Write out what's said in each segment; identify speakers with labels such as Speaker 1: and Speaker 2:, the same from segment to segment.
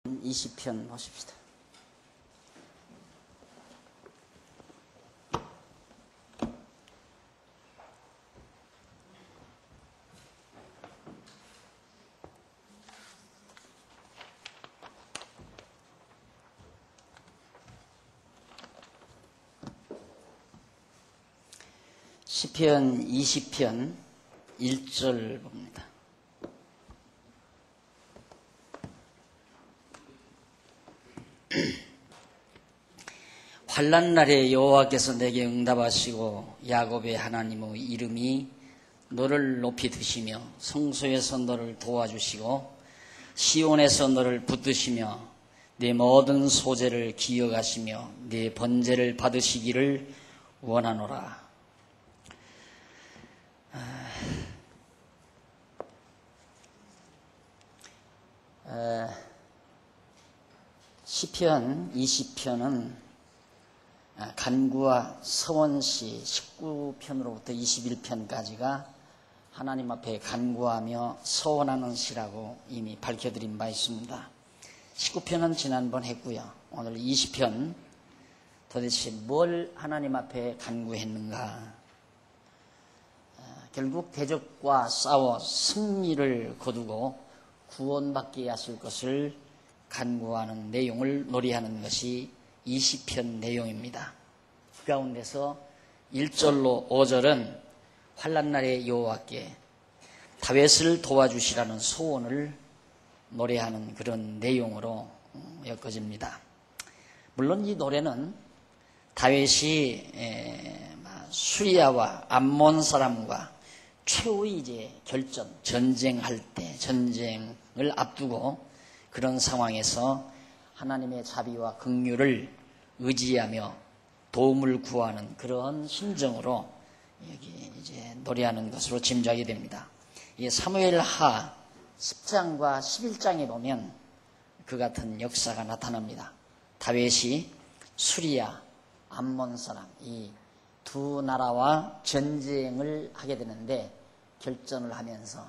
Speaker 1: 20편 보십시다. 시편 20편 1절 봅니다. 환난 날에 여호와께서 내게 응답하시고 야곱의 하나님의 이름이 너를 높이 드시며 성소에서 너를 도와주시고 시온에서 너를 붙드시며 내 모든 소재를 기억하시며 내 번제를 받으시기를 원하노라. 시편 20편은 간구와 서원시 19편으로부터 21편까지가 하나님 앞에 간구하며 서원하는 시라고 이미 밝혀드린 바 있습니다. 19편은 지난번 했고요. 오늘 20편 도대체 뭘 하나님 앞에 간구했는가? 결국 대적과 싸워 승리를 거두고 구원받게 하실 것을 간구하는 내용을 노래하는 것이 20편 내용입니다. 그 가운데서 1절로 5절은 환난날의 여호와께 다윗을 도와주시라는 소원을 노래하는 그런 내용으로 엮어집니다. 물론 이 노래는 다윗이 수리아와 암몬 사람과 최후의 이제 결전, 전쟁할 때, 전쟁을 앞두고 그런 상황에서 하나님의 자비와 긍휼을 의지하며 도움을 구하는 그런 심정으로 여기 이제 노래하는 것으로 짐작이 됩니다. 이 사무엘하 10장과 11장에 보면 그 같은 역사가 나타납니다. 다윗이 수리아, 암몬 사람 이 두 나라와 전쟁을 하게 되는데 결전을 하면서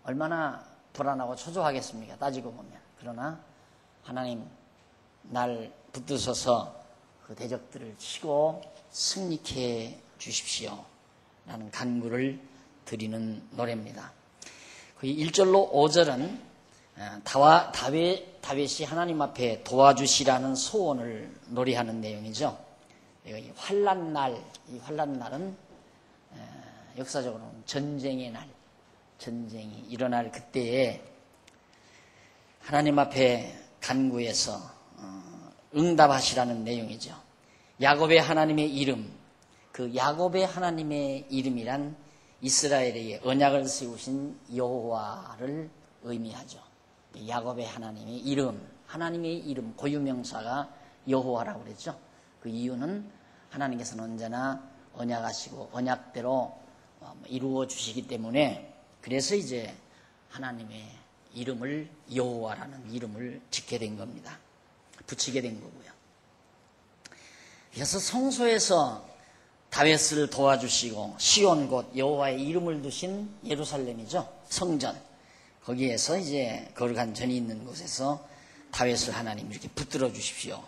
Speaker 1: 얼마나 불안하고 초조하겠습니까? 따지고 보면. 그러나 하나님 날 붙드셔서 그 대적들을 치고 승리케 해 주십시오 라는 간구를 드리는 노래입니다. 그 1절로 5절은 다윗이 하나님 앞에 도와주시라는 소원을 노래하는 내용이죠. 이 환난날, 이 환난날은 역사적으로는 전쟁의 날, 전쟁이 일어날 그때에 하나님 앞에 간구해서 응답하시라는 내용이죠. 야곱의 하나님의 이름, 그 야곱의 하나님의 이름이란 이스라엘에게 언약을 세우신 여호와를 의미하죠. 야곱의 하나님의 이름, 하나님의 이름, 고유명사가 여호와라고 그랬죠. 그 이유는 하나님께서는 언제나 언약하시고 언약대로 이루어 주시기 때문에 그래서 이제 하나님의 이름을 여호와라는 이름을 짓게 된 겁니다. 붙이게 된 거고요. 그래서 성소에서 다윗을 도와주시고 시온 곧 여호와의 이름을 두신 예루살렘이죠. 성전. 거기에서 이제 거룩한 전이 있는 곳에서 다윗을 하나님 이렇게 붙들어 주십시오.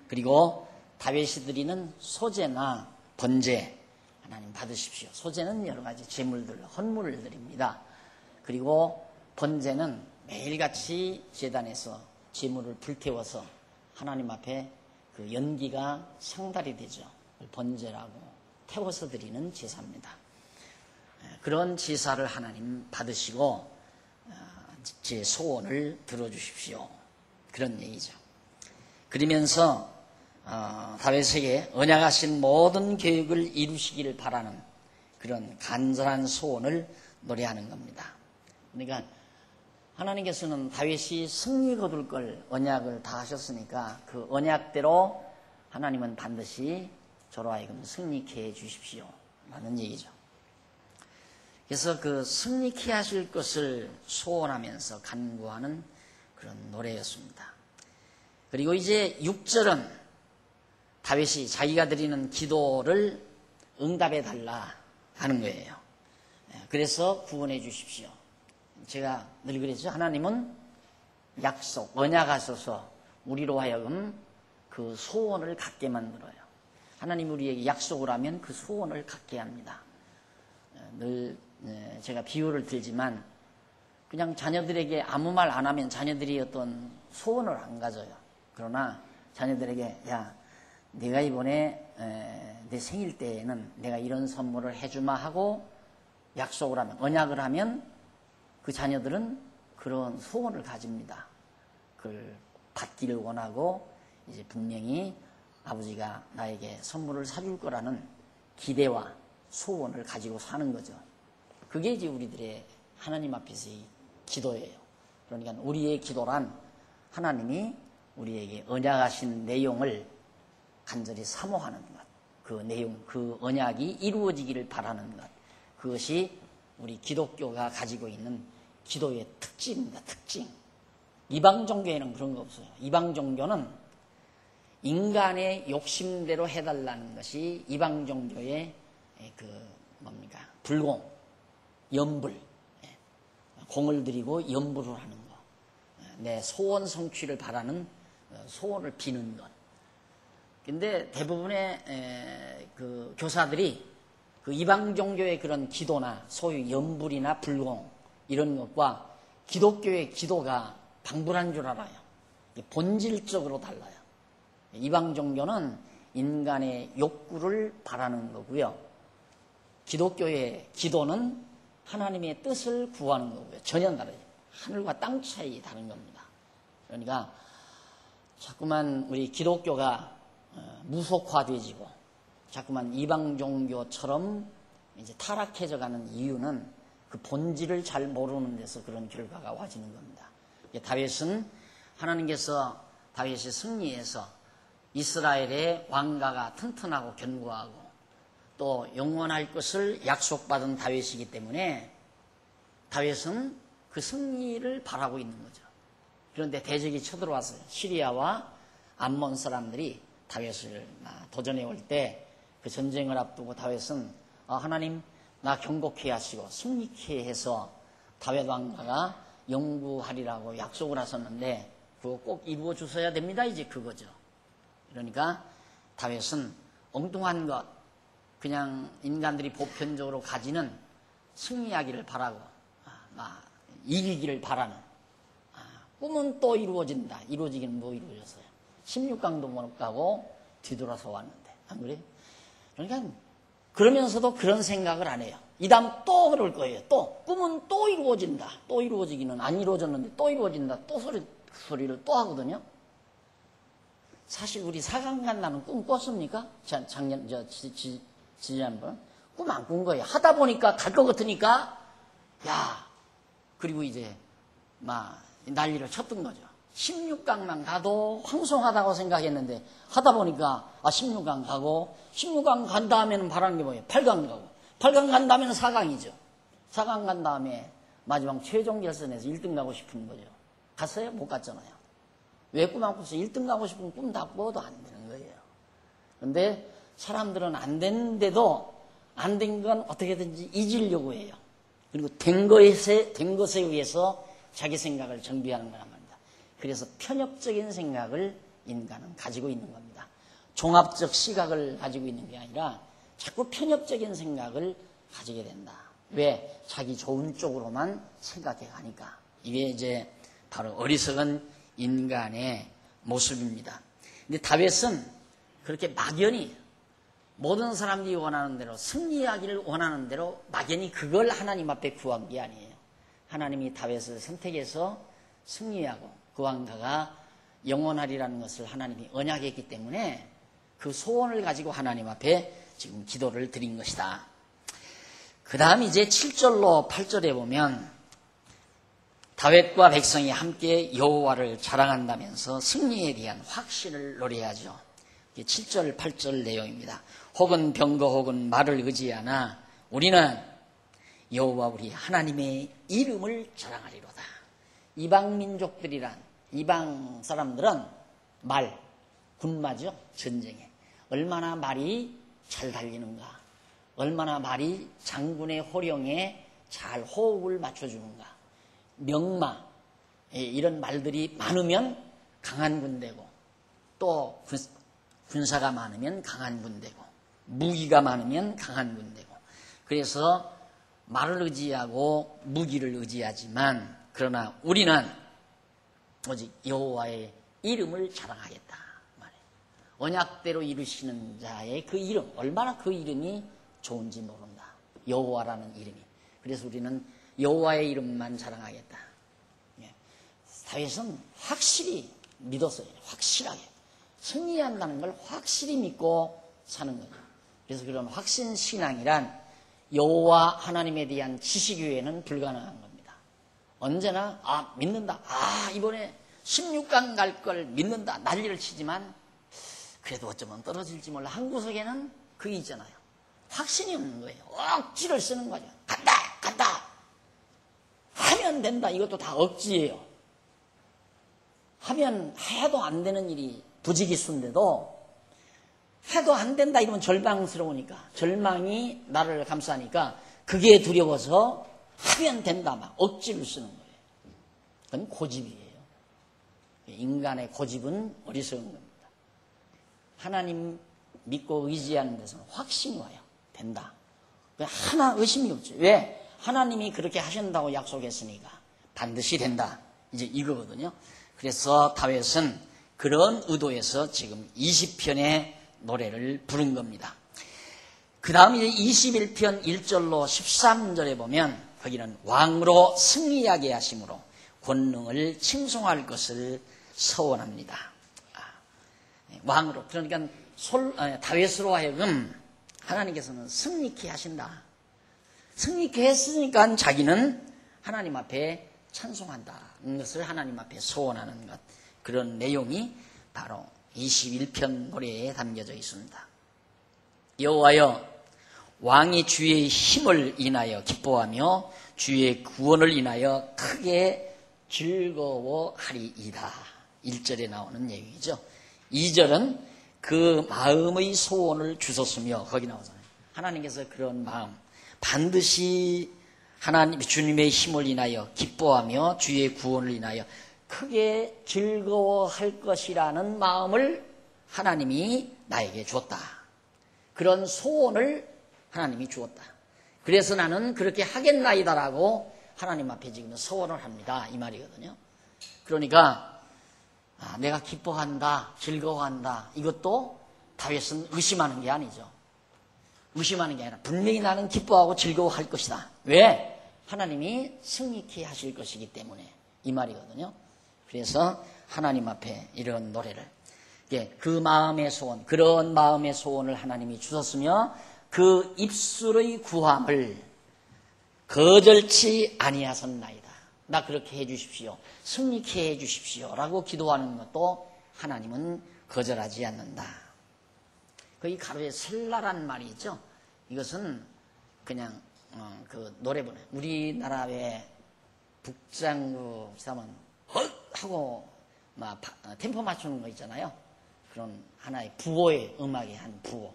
Speaker 1: 그리고 다윗이 드리는 소제나 번제 하나님 받으십시오. 소제는 여러 가지 제물들, 헌물을 드립니다. 그리고 번제는 매일같이 제단에서 제물을 불태워서 하나님 앞에 그 연기가 상달이 되죠. 번제라고 태워서 드리는 제사입니다. 그런 제사를 하나님 받으시고 제 소원을 들어주십시오. 그런 얘기죠. 그러면서 다윗에게 언약하신 모든 계획을 이루시기를 바라는 그런 간절한 소원을 노래하는 겁니다. 그러니까 하나님께서는 다윗이 승리 거둘 걸 언약을 다 하셨으니까 그 언약대로 하나님은 반드시 저로 하여금 승리케 해 주십시오 라는 얘기죠. 그래서 그 승리케 하실 것을 소원하면서 간구하는 그런 노래였습니다. 그리고 이제 6절은 다윗이 자기가 드리는 기도를 응답해 달라 하는 거예요. 그래서 구원해 주십시오. 제가 늘 그랬죠. 하나님은 약속, 언약하셔서 우리로 하여금 그 소원을 갖게 만들어요. 하나님 우리에게 약속을 하면 그 소원을 갖게 합니다. 늘 제가 비유를 들지만 그냥 자녀들에게 아무 말 안 하면 자녀들이 어떤 소원을 안 가져요. 그러나 자녀들에게 야, 내가 이번에 내 생일 때에는 내가 이런 선물을 해주마 하고 약속을 하면, 언약을 하면 그 자녀들은 그런 소원을 가집니다. 그걸 받기를 원하고 이제 분명히 아버지가 나에게 선물을 사줄 거라는 기대와 소원을 가지고 사는 거죠. 그게 이제 우리들의 하나님 앞에서의 기도예요. 그러니까 우리의 기도란 하나님이 우리에게 언약하신 내용을 간절히 사모하는 것, 그 내용, 그 언약이 이루어지기를 바라는 것, 그것이 우리 기독교가 가지고 있는 기도의 특징입니다. 특징. 이방 종교에는 그런 거 없어요. 이방 종교는 인간의 욕심대로 해달라는 것이 이방 종교의 불공, 염불, 공을 들이고 염불을 하는 것, 내 소원 성취를 바라는 소원을 비는 것. 근데 대부분의 그 교사들이 그 이방 종교의 그런 기도나 소위 염불이나 불공 이런 것과 기독교의 기도가 방불한 줄 알아요. 본질적으로 달라요. 이방 종교는 인간의 욕구를 바라는 거고요. 기독교의 기도는 하나님의 뜻을 구하는 거고요. 전혀 다르죠. 하늘과 땅 차이 다른 겁니다. 그러니까 자꾸만 우리 기독교가 무속화되지고 자꾸만 이방 종교처럼 이제 타락해져 가는 이유는 그 본질을 잘 모르는 데서 그런 결과가 와지는 겁니다. 다윗은 하나님께서 다윗이 승리해서 이스라엘의 왕가가 튼튼하고 견고하고 또 영원할 것을 약속받은 다윗이기 때문에 다윗은 그 승리를 바라고 있는 거죠. 그런데 대적이 쳐들어왔어요. 시리아와 암몬 사람들이 다윗을 도전해 올 때 그 전쟁을 앞두고 다윗은 하나님 나 경고케 하시고 승리케 해서 다윗 왕가가 영구하리라고 약속을 하셨는데 그거 꼭 이루어 주셔야 됩니다. 이제 그거죠. 그러니까 다윗은 엉뚱한 것, 그냥 인간들이 보편적으로 가지는 승리하기를 바라고 이기기를 바라는 꿈은 또 이루어진다. 이루어지기는 뭐 이루어졌어요. 16강도 못 가고 뒤돌아서 왔는데 안 그래요? 그러니까 그러면서도 그런 생각을 안 해요. 이 다음 또 그럴 거예요. 또 꿈은 또 이루어진다. 또 이루어지기는 안 이루어졌는데 또 이루어진다. 또 소리를 또 하거든요. 사실 우리 사강 간다는 꿈 꿨습니까? 지난번 꿈 안 꾼 거예요. 하다 보니까 갈 것 같으니까 그리고 이제 막 난리를 쳤던 거죠. 16강만 가도 황송하다고 생각했는데 하다 보니까 16강 가고 16강 간 다음에는 바라는 게 뭐예요? 8강 가고 8강 간 다음에는 4강이죠. 4강 간 다음에 마지막 최종 결선에서 1등 가고 싶은 거죠. 갔어요? 못 갔잖아요. 왜 꿈 안 꿨어요? 1등 가고 싶은 꿈 다 꿔도 안 되는 거예요. 그런데 사람들은 안 됐는데도 안 된 건 어떻게든지 잊으려고 해요. 그리고 된 것에 의해서 자기 생각을 정비하는 거란 말입니다. 그래서 편협적인 생각을 인간은 가지고 있는 겁니다. 종합적 시각을 가지고 있는 게 아니라 자꾸 편협적인 생각을 가지게 된다. 왜? 자기 좋은 쪽으로만 생각해 가니까. 이게 이제 바로 어리석은 인간의 모습입니다. 근데 다윗은 그렇게 막연히 모든 사람들이 원하는 대로 승리하기를 원하는 대로 막연히 그걸 하나님 앞에 구한 게 아니에요. 하나님이 다윗을 선택해서 승리하고 그 왕가가 영원하리라는 것을 하나님이 언약했기 때문에 그 소원을 가지고 하나님 앞에 지금 기도를 드린 것이다. 그 다음 이제 7절로 8절에 보면 다윗과 백성이 함께 여호와를 자랑한다면서 승리에 대한 확신을 노래하죠. 7절 8절 내용입니다. 혹은 병거 혹은 말을 의지하나 우리는 여호와 우리 하나님의 이름을 자랑하리로다. 이방 민족들이란 이방 사람들은 말, 군마죠. 전쟁에 얼마나 말이 잘 달리는가, 얼마나 말이 장군의 호령에 잘 호흡을 맞춰주는가, 명마, 이런 말들이 많으면 강한 군대고, 또 군사가 많으면 강한 군대고, 무기가 많으면 강한 군대고, 그래서 말을 의지하고 무기를 의지하지만, 그러나 우리는 오직 여호와의 이름을 자랑하겠다 말이에요. 언약대로 이루시는 자의 그 이름, 얼마나 그 이름이 좋은지 모른다. 여호와라는 이름이. 그래서 우리는 여호와의 이름만 자랑하겠다. 다윗은 확실히 믿었어요. 확실하게. 승리한다는 걸 확실히 믿고 사는 거죠. 그래서 그런 확신신앙이란 여호와 하나님에 대한 지식 외에는 불가능한 겁니다. 언제나 믿는다. 이번에 16강 갈 걸 믿는다. 난리를 치지만 그래도 어쩌면 떨어질지 몰라. 한 구석에는 그게 있잖아요. 확신이 없는 거예요. 억지를 쓰는 거죠. 간다 하면 된다. 이것도 다 억지예요. 하면 해도 안 되는 일이 부지기수인데도 해도 안 된다 이러면 절망스러우니까, 절망이 나를 감싸니까 그게 두려워서 하면 된다 막 억지를 쓰는 거예요. 그건 고집이에요. 인간의 고집은 어리석은 겁니다. 하나님 믿고 의지하는 데서는 확신이 와요. 된다. 하나 의심이 없죠. 왜? 하나님이 그렇게 하신다고 약속했으니까 반드시 된다. 이제 이거거든요. 그래서 다윗은 그런 의도에서 지금 20편의 노래를 부른 겁니다. 그 다음 이제 21편 1절로 13절에 보면 거기는 왕으로 승리하게 하심으로 권능을 칭송할 것을 서원합니다. 왕으로, 그러니까 다윗으로 하여금 하나님께서는 승리케 하신다. 승리케 했으니까 자기는 하나님 앞에 찬송한다는 것을 하나님 앞에 소원하는 것, 그런 내용이 바로 21편 노래에 담겨져 있습니다. 여호와여, 왕이 주의 힘을 인하여 기뻐하며 주의 구원을 인하여 크게 즐거워하리이다. 1절에 나오는 얘기죠. 2절은 그 마음의 소원을 주셨으며, 거기 나오잖아요. 하나님께서 그런 마음, 반드시 하나님 주님의 힘을 인하여 기뻐하며 주의 구원을 인하여 크게 즐거워할 것이라는 마음을 하나님이 나에게 주었다. 그런 소원을 하나님이 주었다. 그래서 나는 그렇게 하겠나이다라고 하나님 앞에 지금 소원을 합니다. 이 말이거든요. 그러니까 내가 기뻐한다, 즐거워한다, 이것도 다윗은 의심하는 게 아니죠. 의심하는 게 아니라 분명히 나는 기뻐하고 즐거워할 것이다. 왜? 하나님이 승리케 하실 것이기 때문에, 이 말이거든요. 그래서 하나님 앞에 이런 노래를, 그 마음의 소원, 그런 마음의 소원을 하나님이 주셨으며 그 입술의 구함을 거절치 아니하셨나이다. 나 그렇게 해주십시오, 승리케 해주십시오 라고 기도하는 것도 하나님은 거절하지 않는다. 거기 가로에 설라란 말이 있죠. 이것은 그냥 그 노래보네. 우리나라의 북장구 하면 헐 하고 막 템포 맞추는 거 있잖아요. 그런 하나의 부호의 음악의 한 부호.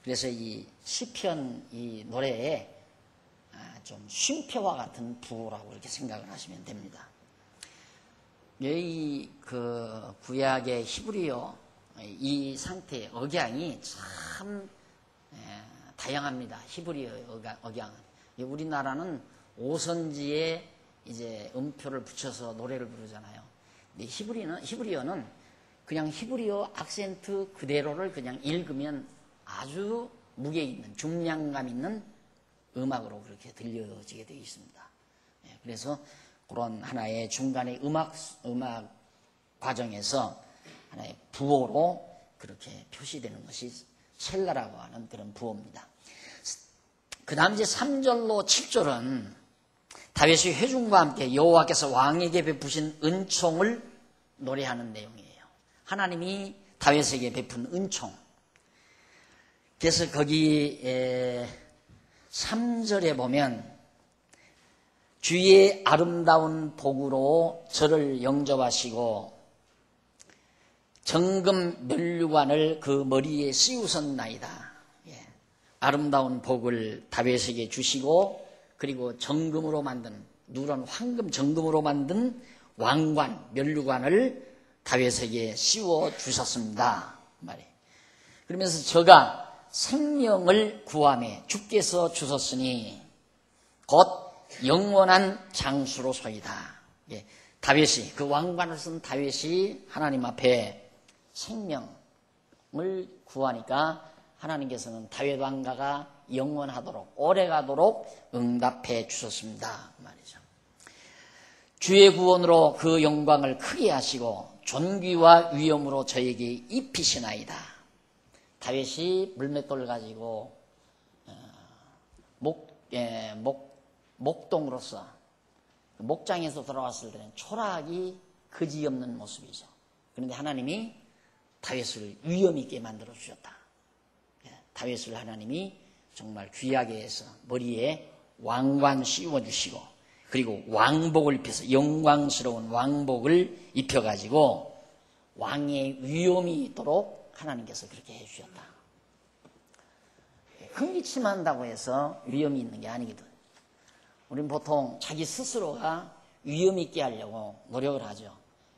Speaker 1: 그래서 이 시편 이 노래에 좀 쉼표와 같은 부호라고 이렇게 생각을 하시면 됩니다. 여기 그 구약의 히브리어 이 상태의 억양이 참 다양합니다. 히브리어 억양은. 우리나라는 오선지에 이제 음표를 붙여서 노래를 부르잖아요. 근데 히브리어는 그냥 히브리어 악센트 그대로를 그냥 읽으면 아주 무게 있는, 중량감 있는 음악으로 그렇게 들려지게 되어 있습니다. 그래서 그런 하나의 중간의 음악 과정에서 하나의 부호로 그렇게 표시되는 것이 셀라라고 하는 그런 부호입니다. 그 다음 이제 3절로 7절은 다윗의 회중과 함께 여호와께서 왕에게 베푸신 은총을 노래하는 내용이에요. 하나님이 다윗에게 베푼 은총. 그래서 거기 3절에 보면 주의 아름다운 복으로 저를 영접하시고 정금 면류관을 그 머리에 씌우셨나이다. 아름다운 복을 다윗에게 주시고 그리고 정금으로 만든 누런 황금 정금으로 만든 왕관, 면류관을 다윗에게 씌워 주셨습니다. 말이에요. 그러면서 저가 생명을 구하매 주께서 주셨으니 곧 영원한 장수로소이다. 예, 다윗이, 그 왕관을 쓴 다윗이 하나님 앞에 생명을 구하니까 하나님께서는 다윗 왕가가 영원하도록 오래가도록 응답해 주셨습니다. 말이죠. 주의 구원으로 그 영광을 크게 하시고 존귀와 위엄으로 저에게 입히시나이다. 다윗이 물맷돌을 가지고 목동으로서 목장에서 돌아왔을 때는 초라하기 그지없는 모습이죠. 그런데 하나님이 다윗을 위엄 있게 만들어 주셨다. 다윗을 하나님이 정말 귀하게 해서 머리에 왕관 씌워주시고 그리고 왕복을 입혀서 영광스러운 왕복을 입혀가지고 왕의 위엄이 있도록 하나님께서 그렇게 해주셨다. 흥기침한다고 해서 위엄이 있는 게 아니거든. 우리는 보통 자기 스스로가 위엄 있게 하려고 노력을 하죠.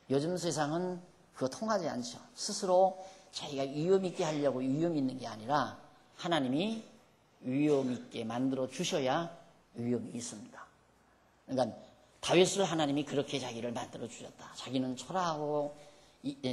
Speaker 1: 요즘 세상은 그거 통하지 않죠. 스스로 자기가 위엄 있게 하려고 위엄 있는 게 아니라 하나님이 위엄 있게 만들어 주셔야 위엄이 있습니다. 그러니까 다윗을 하나님이 그렇게 자기를 만들어 주셨다. 자기는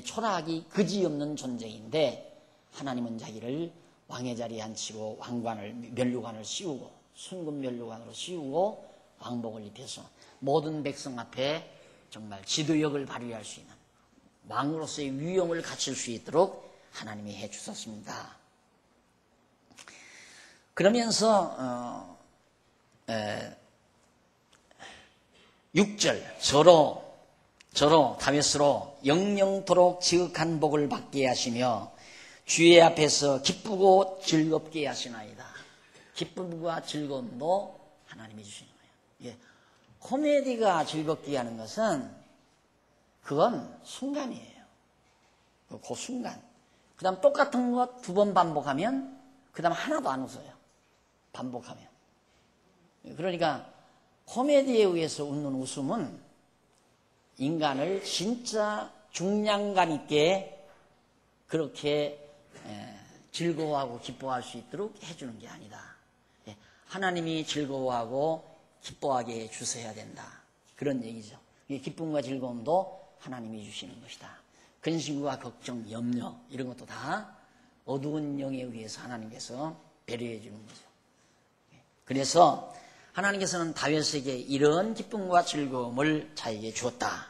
Speaker 1: 초라하기 그지없는 존재인데 하나님은 자기를 왕의 자리에 앉히고 왕관을 면류관을 씌우고 순금 면류관으로 씌우고 왕복을 입혀서 모든 백성 앞에 정말 지도력을 발휘할 수 있는 왕으로서의 위엄을 갖출 수 있도록 하나님이 해 주셨습니다. 그러면서 6절 저로 다윗으로 영영토록 지극한 복을 받게 하시며 주의 앞에서 기쁘고 즐겁게 하시나이다. 기쁨과 즐거움도 하나님이 주시는 거예요. 예. 코미디가 즐겁게 하는 것은 그건 순간이에요. 그 순간. 그 다음 똑같은 것 2번 반복하면 그 다음 하나도 안 웃어요. 반복하면. 그러니까 코미디에 의해서 웃는 웃음은 인간을 진짜 중량감 있게 그렇게 즐거워하고 기뻐할 수 있도록 해주는 게 아니다. 하나님이 즐거워하고 기뻐하게 해주셔야 된다. 그런 얘기죠. 기쁨과 즐거움도 하나님이 주시는 것이다. 근심과 걱정, 염려 이런 것도 다 어두운 영에 의해서 하나님께서 배려해 주는 거죠. 그래서 하나님께서는 다윗에게 이런 기쁨과 즐거움을 자에게 주었다.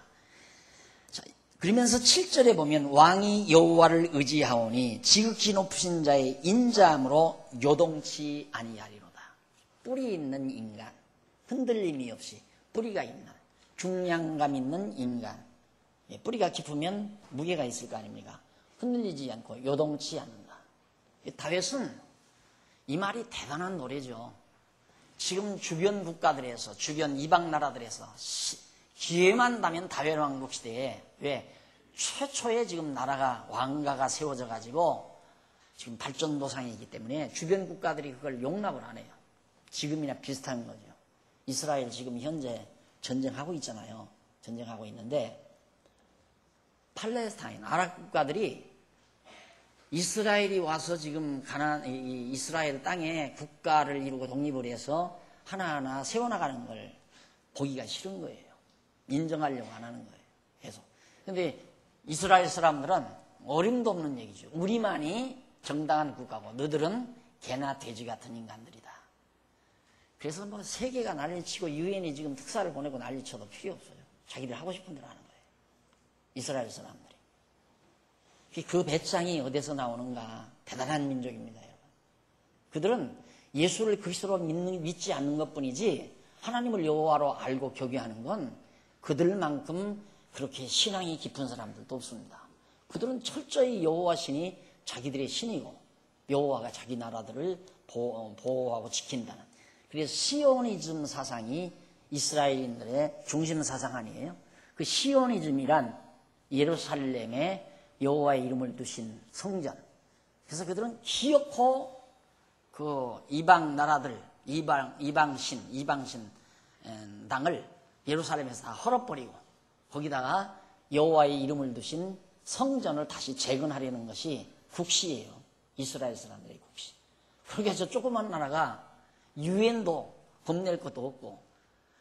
Speaker 1: 자, 그러면서 7절에 보면 왕이 여호와를 의지하오니 지극히 높으신 자의 인자함으로 요동치 아니하리로다. 뿌리 있는 인간, 흔들림이 없이 뿌리가 있는 중량감 있는 인간. 뿌리가 깊으면 무게가 있을 거 아닙니까? 흔들리지 않고 요동치 않는다. 다윗은 이 말이 대단한 노래죠. 지금 주변 국가들에서, 주변 이방 나라들에서 기회만 나면 다윗 왕국 시대에 왜 최초의 지금 나라가 왕가가 세워져 가지고 지금 발전도상이기 때문에 주변 국가들이 그걸 용납을 안 해요. 지금이나 비슷한 거죠. 이스라엘 지금 현재 전쟁하고 있잖아요. 전쟁하고 있는데 팔레스타인 아랍 국가들이 이스라엘이 와서 지금 이스라엘 땅에 국가를 이루고 독립을 해서 하나하나 세워나가는 걸 보기가 싫은 거예요. 인정하려고 안 하는 거예요. 계속. 근데 이스라엘 사람들은 어림도 없는 얘기죠. 우리만이 정당한 국가고 너들은 개나 돼지 같은 인간들이다. 그래서 뭐 세계가 난리치고 유엔이 지금 특사를 보내고 난리쳐도 필요 없어요. 자기들 하고 싶은 대로 하는 거예요. 이스라엘 사람들이. 그 배짱이 어디서 나오는가? 대단한 민족입니다, 여러분. 그들은 예수를 그리스도로 믿지 않는 것뿐이지 하나님을 여호와로 알고 교배하는 건 그들만큼 그렇게 신앙이 깊은 사람들도 없습니다. 그들은 철저히 여호와 신이 자기들의 신이고 여호와가 자기 나라들을 보호하고 지킨다는. 그래서 시오니즘 사상이 이스라엘인들의 중심 사상 아니에요? 그 시오니즘이란 예루살렘에 여호와의 이름을 두신 성전. 그래서 그들은 기어코 그 이방 나라들, 이방신 당을 예루살렘에서 다 헐어버리고 거기다가 여호와의 이름을 두신 성전을 다시 재건하려는 것이 국시예요. 이스라엘 사람들의 국시. 그렇게 해서 조그만 나라가 유엔도 겁낼 것도 없고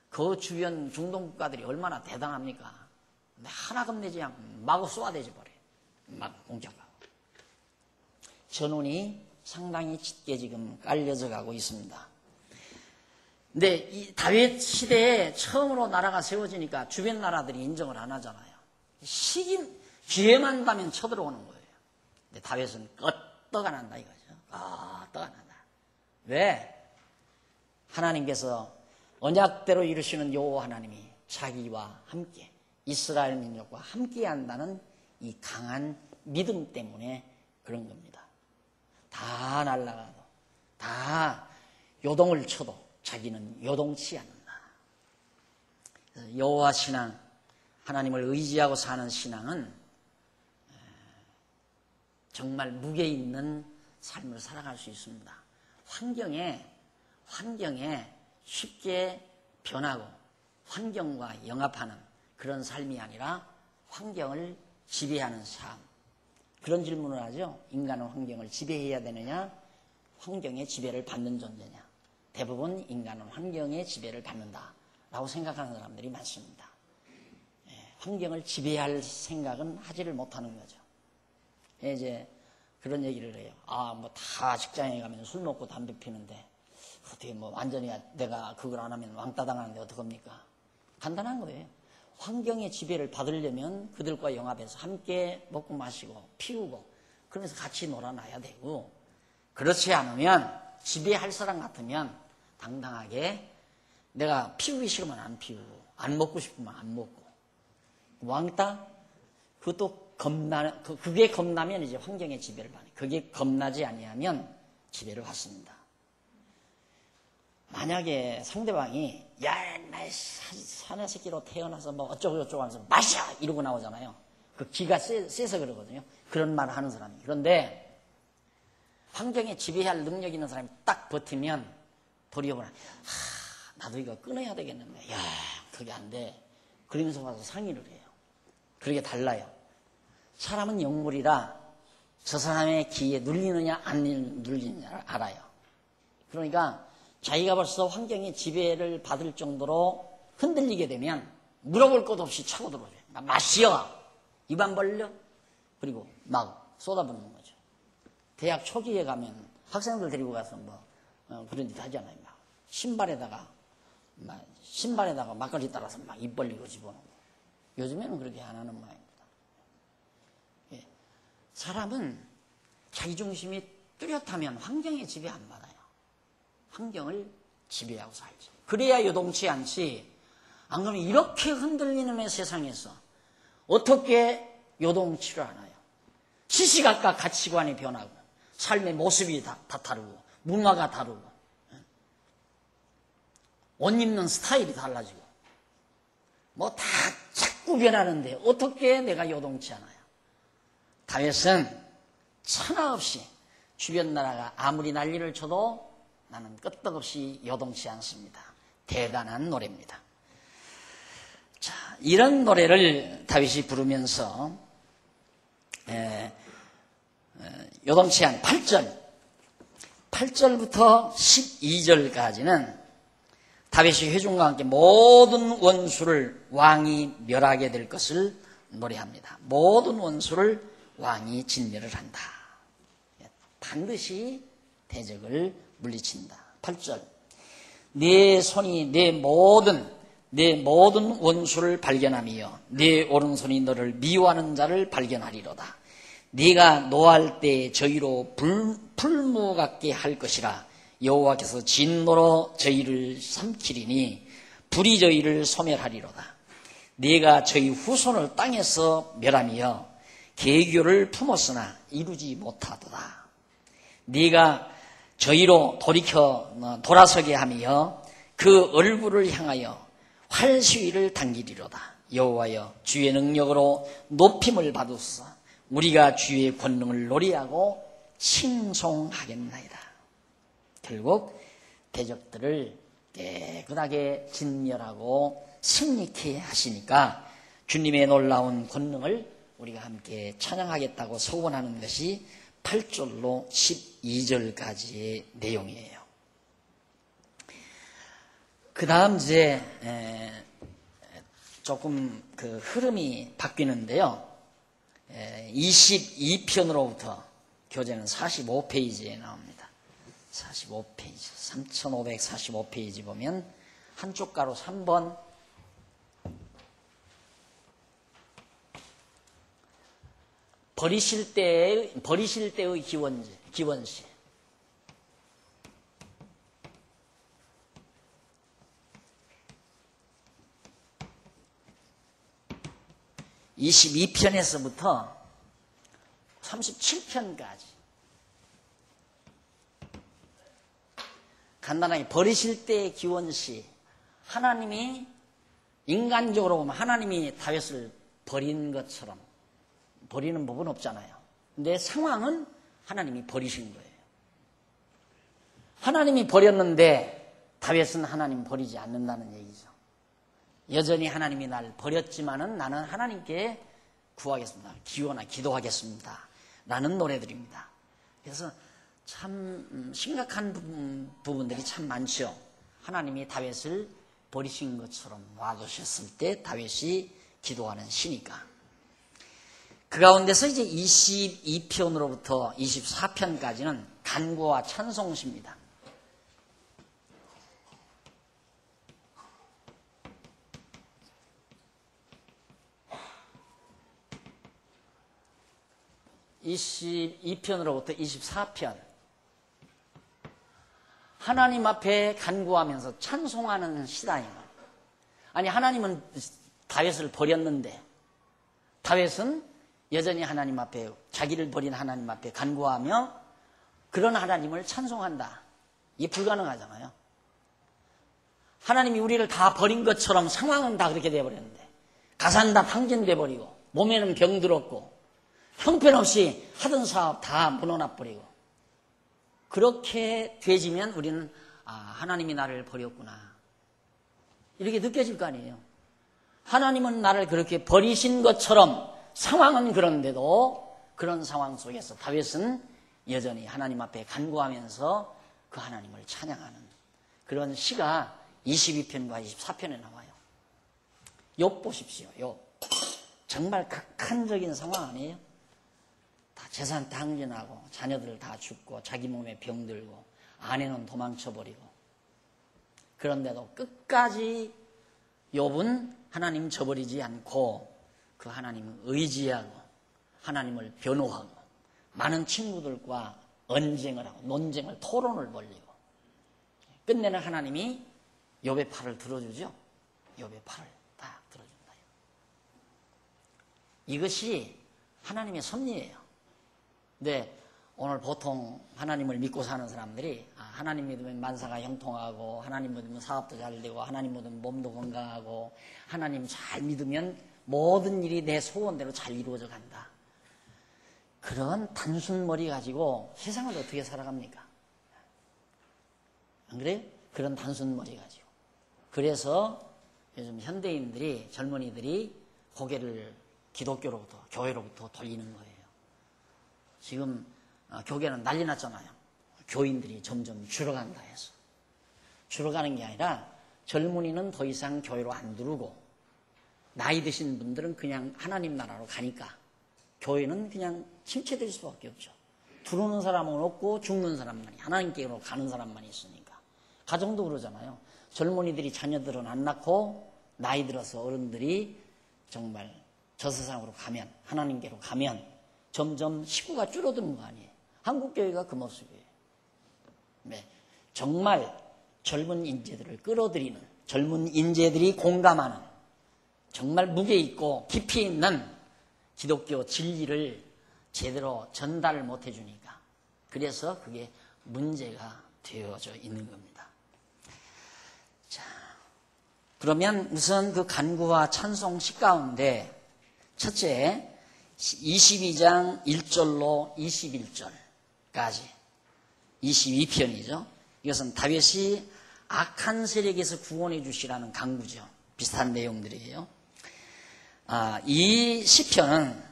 Speaker 1: 그 주변 중동 국가들이 얼마나 대단합니까? 근데 하나 겁내지 않고 마구 쏘아대져 버려요. 막 공격하고. 전운이 상당히 짙게 지금 깔려져 가고 있습니다. 근데 이 다윗 시대에 처음으로 나라가 세워지니까 주변 나라들이 인정을 안 하잖아요. 기회만 나면 쳐들어오는 거예요. 근데 다윗은 껐떡 안 한다 이거죠. 껐떡 안 한다. 왜? 하나님께서 언약대로 이루시는 여호와 하나님이 자기와 함께 이스라엘 민족과 함께 한다는 이 강한 믿음 때문에 그런 겁니다. 다 날아가도 다 요동을 쳐도 자기는 요동치 않는다. 여호와 신앙, 하나님을 의지하고 사는 신앙은 정말 무게 있는 삶을 살아갈 수 있습니다. 환경에 쉽게 변하고 환경과 영합하는 그런 삶이 아니라 환경을 지배하는 삶. 그런 질문을 하죠. 인간은 환경을 지배해야 되느냐? 환경의 지배를 받는 존재냐? 대부분 인간은 환경의 지배를 받는다라고 생각하는 사람들이 많습니다. 환경을 지배할 생각은 하지를 못하는 거죠. 이제 그런 얘기를 해요. 뭐 다 직장에 가면 술 먹고 담배 피는데 어떻게 뭐 완전히 내가 그걸 안 하면 왕따 당하는데 어떡합니까? 간단한 거예요. 환경의 지배를 받으려면 그들과 영합해서 함께 먹고 마시고 피우고 그러면서 같이 놀아놔야 되고, 그렇지 않으면 지배할 사람 같으면 당당하게 내가 피우기 싫으면 안 피우고 안 먹고 싶으면 안 먹고, 왕따? 그것도 그게 겁나면 이제 환경의 지배를 받아요. 그게 겁나지 아니하면 지배를 받습니다. 만약에 상대방이 야, 나 사내 새끼로 태어나서 뭐 어쩌고 저쩌고 하면서 마셔! 이러고 나오잖아요. 그 기가 세서 그러거든요. 그런 말을 하는 사람이. 그런데 환경에 지배할 능력 있는 사람이 딱 버티면 도리어 나도 이거 끊어야 되겠는데, 야, 그게 안 돼. 그러면서 와서 상의를 해요. 그렇게 달라요. 사람은 영물이라 저 사람의 기에 눌리느냐 안 눌리느냐를 알아요. 그러니까 자기가 벌써 환경의 지배를 받을 정도로 흔들리게 되면 물어볼 것 없이 차고 들어오죠. 마시어! 입 안 벌려? 그리고 막 쏟아붓는 거죠. 대학 초기에 가면 학생들 데리고 가서 그런 짓 하잖아요. 막 신발에다가 막걸리 따라서 막 입 벌리고 집어넣고. 요즘에는 그렇게 안 하는 모양입니다. 예. 사람은 자기중심이 뚜렷하면 환경의 지배 안 받아요. 환경을 지배하고 살지. 그래야 요동치 않지. 안 그러면 이렇게 흔들리는 세상에서 어떻게 요동치를 않아요? 시시각각 가치관이 변하고 삶의 모습이 다 다르고 문화가 다르고 옷 입는 스타일이 달라지고 뭐 다 자꾸 변하는데 어떻게 내가 요동치 않아요? 다윗은 천하 없이 주변 나라가 아무리 난리를 쳐도 나는 끄떡없이 요동치 않습니다. 대단한 노래입니다. 자, 이런 노래를 다윗이 부르면서 요동치 않은 8절부터 12절까지는 다윗이 회중과 함께 모든 원수를 왕이 멸하게 될 것을 노래합니다. 모든 원수를 왕이 진멸을 한다. 반드시 대적을 물리친다. 8절. 내 손이 내 모든 원수를 발견하며 내 오른손이 너를 미워하는 자를 발견하리로다. 네가 노할 때 저희로 풀무같게 할 것이라. 여호와께서 진노로 저희를 삼키리니 불이 저희를 소멸하리로다. 네가 저희 후손을 땅에서 멸하며 계교를 품었으나 이루지 못하도다. 네가 저희로 돌아서게 하며 그 얼굴을 향하여 활시위를 당기리로다. 여호와여, 주의 능력으로 높임을 받으소서. 우리가 주의 권능을 노래하고 칭송하겠나이다. 결국 대적들을 깨끗하게 진멸하고 승리케 하시니까 주님의 놀라운 권능을 우리가 함께 찬양하겠다고 소원하는 것이 8절로 12절까지의 내용이에요. 그 다음 이제 조금 그 흐름이 바뀌는데요. 22편으로부터 교재는 45페이지에 나옵니다. 45페이지, 3545페이지 보면 한쪽 가로 3번 버리실 때의 기원시. (22편에서부터) 37편까지 간단하게 버리실 때의 기원시. 하나님이 인간적으로 보면 하나님이 다윗을 버린 것처럼 버리는 법은 없잖아요. 근데 상황은 하나님이 버리신 거예요. 하나님이 버렸는데 다윗은 하나님 버리지 않는다는 얘기죠. 여전히 하나님이 날 버렸지만은 나는 하나님께 구하겠습니다. 기도하겠습니다. 라는 노래들입니다. 그래서 참 심각한 부분들이 참 많죠. 하나님이 다윗을 버리신 것처럼 놔두셨을 때 다윗이 기도하는 시니까. 그 가운데서 이제 22편으로부터 24편까지는 간구와 찬송시입니다. (22편으로부터) 24편 하나님 앞에 간구하면서 찬송하는 시다잉. 아니 하나님은 다윗을 버렸는데 다윗은 여전히 하나님 앞에 자기를 버린 하나님 앞에 간구하며 그런 하나님을 찬송한다. 이게 불가능하잖아요. 하나님이 우리를 다 버린 것처럼 상황은 다 그렇게 돼버렸는데 가산 다 탕진돼버리고 몸에는 병들었고 형편없이 하던 사업 다 무너나버리고 그렇게 되지면 우리는 하나님이 나를 버렸구나 이렇게 느껴질 거 아니에요. 하나님은 나를 그렇게 버리신 것처럼 상황은 그런데도 그런 상황 속에서 다윗은 여전히 하나님 앞에 간구하면서 그 하나님을 찬양하는 그런 시가 22편과 24편에 나와요. 욥 보십시오. 욥 정말 극한적인 상황 아니에요? 다 재산 탕진하고 자녀들 다 죽고 자기 몸에 병들고 아내는 도망쳐버리고 그런데도 끝까지 욥은 하나님 저버리지 않고 그 하나님을 의지하고 하나님을 변호하고 많은 친구들과 언쟁을 하고 논쟁을 토론을 벌리고 끝내는 하나님이 욥의 팔을 들어주죠. 욥의 팔을 딱 들어준다. 이것이 하나님의 섭리예요. 근데 오늘 보통 하나님을 믿고 사는 사람들이 하나님 믿으면 만사가 형통하고 하나님 믿으면 사업도 잘 되고 하나님 믿으면 몸도 건강하고 하나님 잘 믿으면 모든 일이 내 소원대로 잘 이루어져 간다. 그런 단순 머리 가지고 세상을 어떻게 살아갑니까? 안 그래요? 그런 단순 머리 가지고. 그래서 요즘 현대인들이 젊은이들이 고개를 기독교로부터 교회로부터 돌리는 거예요. 지금 교계는 난리 났잖아요. 교인들이 점점 줄어간다 해서. 줄어가는 게 아니라 젊은이는 더 이상 교회로 안 들어오고 나이 드신 분들은 그냥 하나님 나라로 가니까 교회는 그냥 침체될 수밖에 없죠. 들어오는 사람은 없고 죽는 사람만이 하나님께로 가는 사람만이 있으니까. 가정도 그러잖아요. 젊은이들이 자녀들은 안 낳고 나이 들어서 어른들이 정말 저 세상으로 가면 하나님께로 가면 점점 식구가 줄어드는 거 아니에요. 한국교회가 그 모습이에요. 네, 정말 젊은 인재들을 끌어들이는 젊은 인재들이 공감하는 정말 무게 있고 깊이 있는 기독교 진리를 제대로 전달을 못 해주니까 그래서 그게 문제가 되어져 있는 겁니다. 자, 그러면 우선 그 간구와 찬송시 가운데 첫째 22장 1절로 21절까지 22편이죠. 이것은 다윗이 악한 세력에서 구원해 주시라는 간구죠. 비슷한 내용들이에요. 이 시편은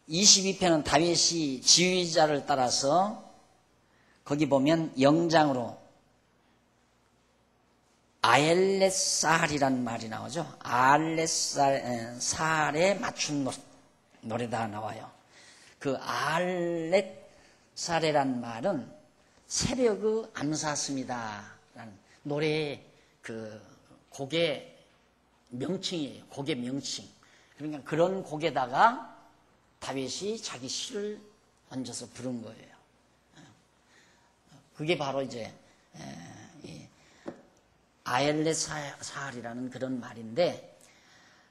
Speaker 1: 22편은 다윗이 지휘자를 따라서 거기 보면 영장으로 아엘렛살이라는 말이 나오죠. 아엘렛살에 맞춘 노래가 나와요. 그 아엘렛살이라는 말은 새벽의 암사슴이다 라는 노래의 그 곡의 명칭이에요. 곡의 명칭. 그러니까 그런 곡에다가 다윗이 자기 시를 얹어서 부른 거예요. 그게 바로 이제 아엘렛살이라는 그런 말인데,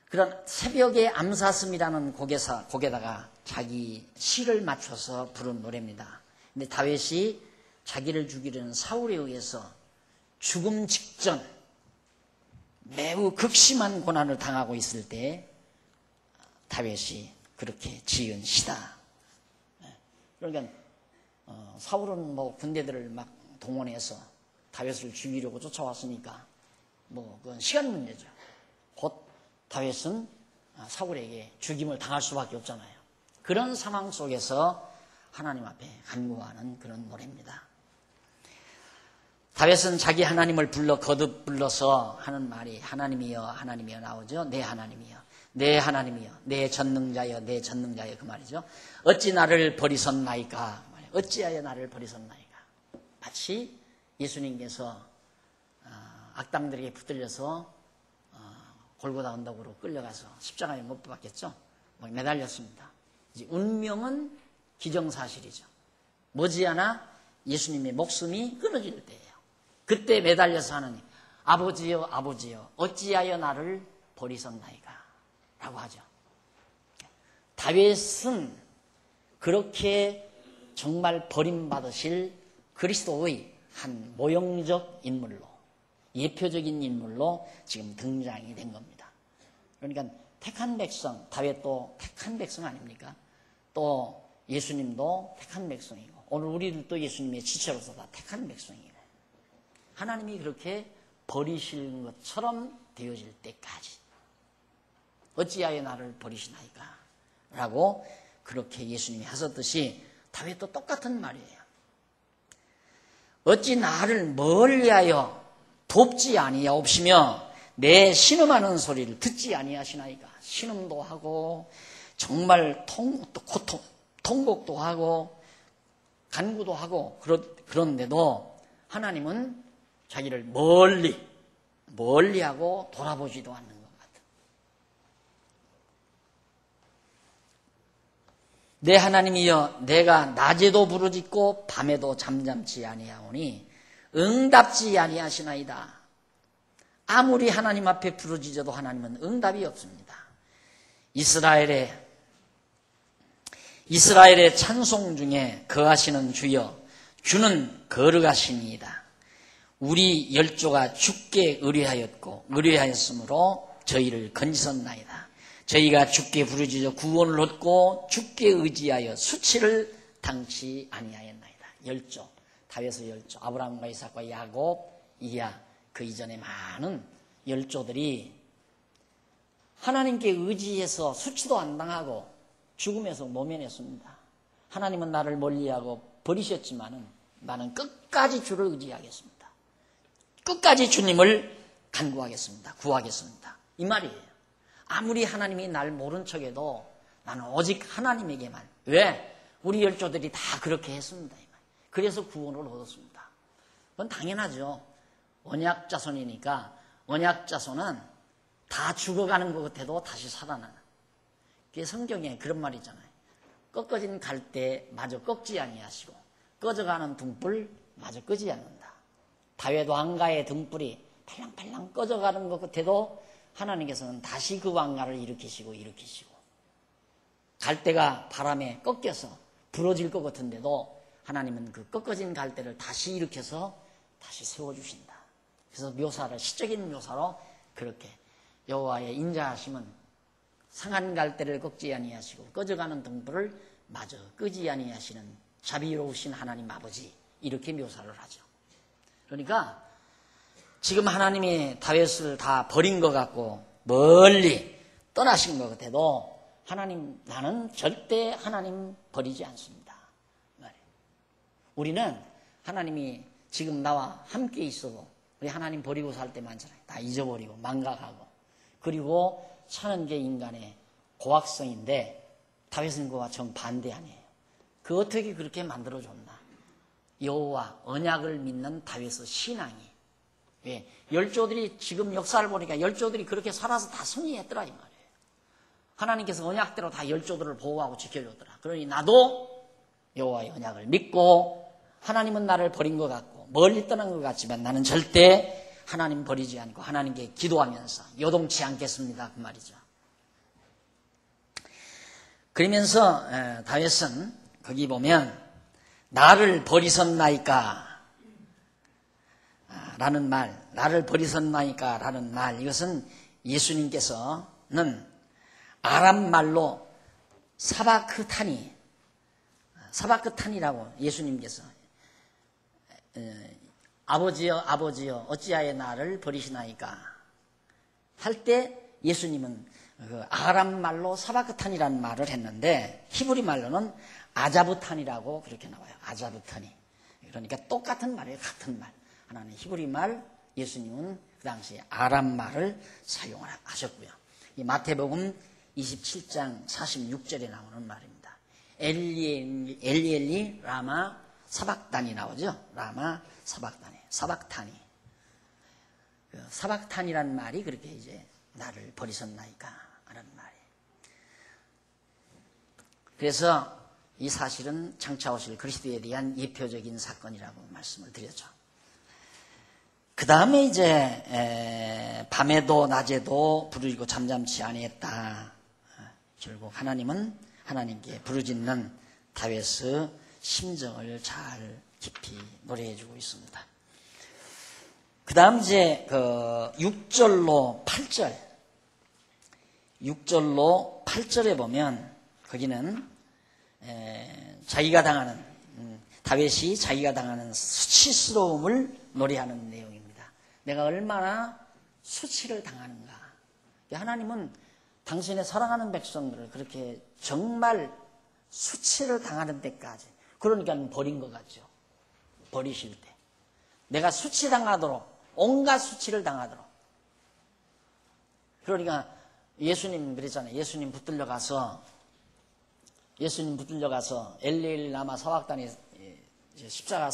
Speaker 1: 그런 새벽의 암사슴이라는 곡에다가 자기 시를 맞춰서 부른 노래입니다. 근데 다윗이 자기를 죽이려는 사울에 의해서 죽음 직전 매우 극심한 고난을 당하고 있을 때 다윗이 그렇게 지은 시다. 그러니까 사울은 뭐 군대들을 막 동원해서 다윗을 죽이려고 쫓아왔으니까 뭐 그건 시간 문제죠. 곧 다윗은 사울에게 죽임을 당할 수밖에 없잖아요. 그런 상황 속에서 하나님 앞에 간구하는 그런 노래입니다. 다윗은 자기 하나님을 거듭 불러서 하는 말이 하나님이여 하나님이여 나오죠. 내 하나님이여 내 하나님이여 내 전능자여 내 전능자여, 그 말이죠. 어찌 나를 버리셨나이까, 어찌하여 나를 버리셨나이까. 마치 예수님께서 악당들에게 붙들려서 골고다 언덕으로 끌려가서 십자가에 못 박혔죠. 매달렸습니다. 이제 운명은 기정사실이죠. 머지않아 예수님의 목숨이 끊어질 때예요. 그때 매달려서 하느니 아버지여 아버지여 어찌하여 나를 버리셨나이까 라고 하죠. 다윗은 그렇게 정말 버림받으실 그리스도의 한 모형적 인물로, 예표적인 인물로 지금 등장이 된 겁니다. 그러니까 택한 백성, 다윗도 택한 백성 아닙니까? 또 예수님도 택한 백성이고, 오늘 우리들도 예수님의 지체로서 다 택한 백성이에요. 하나님이 그렇게 버리실 것처럼 되어질 때까지 어찌하여 나를 버리시나이까 라고 그렇게 예수님이 하셨듯이 다윗도 똑같은 말이에요. 어찌 나를 멀리하여 돕지 아니하옵시며 내 신음하는 소리를 듣지 아니하시나이까. 신음도 하고 정말 통곡도 하고 간구도 하고 그런데도 하나님은 자기를 멀리하고 돌아보지도 않는 것 같아요. 내 하나님이여 내가 낮에도 부르짖고 밤에도 잠잠치 아니하오니 응답지 아니하시나이다. 아무리 하나님 앞에 부르짖어도 하나님은 응답이 없습니다. 이스라엘의 찬송 중에 거하시는 주여 주는 거룩하시니이다. 우리 열조가 주께 의뢰하였으므로 저희를 건지셨나이다. 저희가 주께 부르짖어 구원을 얻고 주께 의지하여 수치를 당치 아니하였나이다. 열조, 다윗의 열조, 아브라함과 이삭과 야곱, 이하 그 이전에 많은 열조들이 하나님께 의지해서 수치도 안 당하고 죽음에서 모면했습니다. 하나님은 나를 멀리하고 버리셨지만은 나는 끝까지 주를 의지하겠습니다. 끝까지 주님을 간구하겠습니다. 구하겠습니다. 이 말이에요. 아무리 하나님이 날 모른 척해도 나는 오직 하나님에게만. 왜? 우리 열조들이 다 그렇게 했습니다. 그래서 구원을 얻었습니다. 그건 당연하죠. 언약 자손이니까 언약 자손은 다 죽어가는 것 같아도 다시 살아나는. 그게 성경에 그런 말이 있잖아요. 꺾어진 갈대 마저 꺾지 아니하시고 꺼져가는 등불 마저 끄지 않는다. 다윗 왕가의 등불이 팔랑팔랑 꺼져가는 것 같아도 하나님께서는 다시 그 왕가를 일으키시고 갈대가 바람에 꺾여서 부러질 것 같은데도 하나님은 그 꺾어진 갈대를 다시 일으켜서 다시 세워주신다. 그래서 시적인 묘사로 그렇게 여호와의 인자하심은 상한 갈대를 꺾지 아니하시고 꺼져가는 등불을 마저 끄지 아니하시는 자비로우신 하나님 아버지, 이렇게 묘사를 하죠. 그러니까 지금 하나님이 다윗을 다 버린 것 같고 멀리 떠나신 것 같아도 하나님, 나는 절대 하나님 버리지 않습니다. 우리는 하나님이 지금 나와 함께 있어도 우리 하나님 버리고 살 때 많잖아요. 다 잊어버리고 망각하고. 그리고 사는 게 인간의 고악성인데 다윗은 그와 정반대 아니에요. 그 어떻게 그렇게 만들어줬나. 여호와 언약을 믿는 다윗의 신앙이. 왜? 열조들이 지금 역사를 보니까 열조들이 그렇게 살아서 다 승리했더라 이 말이에요. 하나님께서 언약대로 다 열조들을 보호하고 지켜줬더라. 그러니 나도 여호와의 언약을 믿고 하나님은 나를 버린 것 같고 멀리 떠난 것 같지만 나는 절대 하나님 버리지 않고 하나님께 기도하면서 요동치 않겠습니다. 그 말이죠. 그러면서 다윗은 거기 보면 나를 버리셨나이까 라는 말, 나를 버리셨나이까 라는 말, 이것은 예수님께서는 아람 말로 사바크탄이라고 예수님께서 아버지여 아버지여 어찌하여 나를 버리시나이까 할 때 예수님은 그 아람 말로 사바크탄이라는 말을 했는데 히브리 말로는 아자부탄이라고 그렇게 나와요. 아자부탄이. 그러니까 똑같은 말이에요. 같은 말. 하나는 히브리 말, 예수님은 그 당시에 아람 말을 사용하셨고요. 이 마태복음 27장 46절에 나오는 말입니다. 엘리 라마 사박단이 나오죠. 라마 사박탄이. 그 사박탄이라는 말이 그렇게 이제 나를 버리셨나이까 하는 말이에요. 그래서 이 사실은 장차 오실 그리스도에 대한 예표적인 사건이라고 말씀을 드렸죠. 그 다음에 이제 밤에도 낮에도 부르짖고 잠잠치 아니했다. 결국 하나님은 하나님께 부르짖는 다윗의 심정을 잘 깊이 노래해주고 있습니다. 그 다음 이제 그 6절로 8절에 보면 거기는 자기가 당하는 다윗이 자기가 당하는 수치스러움을 노래하는 내용입니다. 내가 얼마나 수치를 당하는가. 하나님은 당신의 사랑하는 백성들을 그렇게 정말 수치를 당하는 데까지, 그러니까 버린 것 같죠. 버리실 때 내가 수치당하도록, 온갖 수치를 당하도록. 그러니까 예수님 그랬잖아요. 예수님 붙들려 가서 엘리엘 라마 사박단이 십자가